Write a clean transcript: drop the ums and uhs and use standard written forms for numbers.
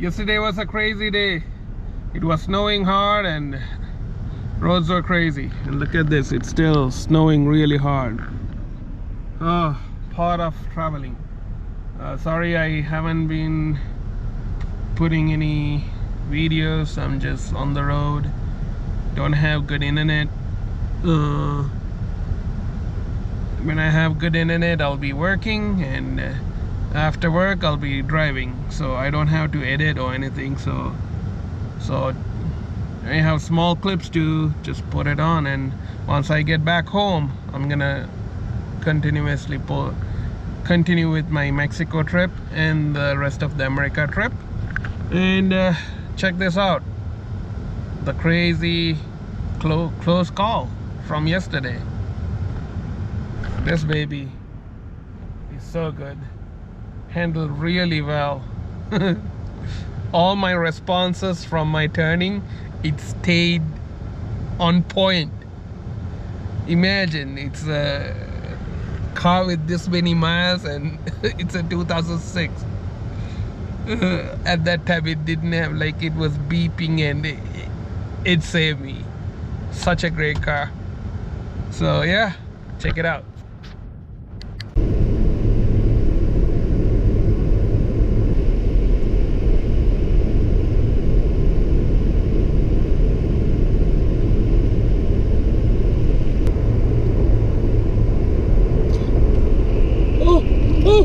Yesterday was a crazy day. It was snowing hard and roads were crazy. And look at this, it's still snowing really hard. Oh, part of traveling. Sorry I haven't been putting any videos. I'm just on the road. Don't have good internet. When I have good internet, I'll be working, and after work I'll be driving, so I don't have to edit or anything. So I have small clips to just put it on, and once I get back home, I'm gonna continue with my Mexico trip and the rest of the America trip. And check this out, the crazy close call from yesterday. This baby is so good, handled really well. All my responses from my turning, it stayed on point. Imagine, it's a car with this many miles and it's a 2006. At that time it didn't have, like, it was beeping, and it saved me. Such a great car. So yeah, check it out. Oh,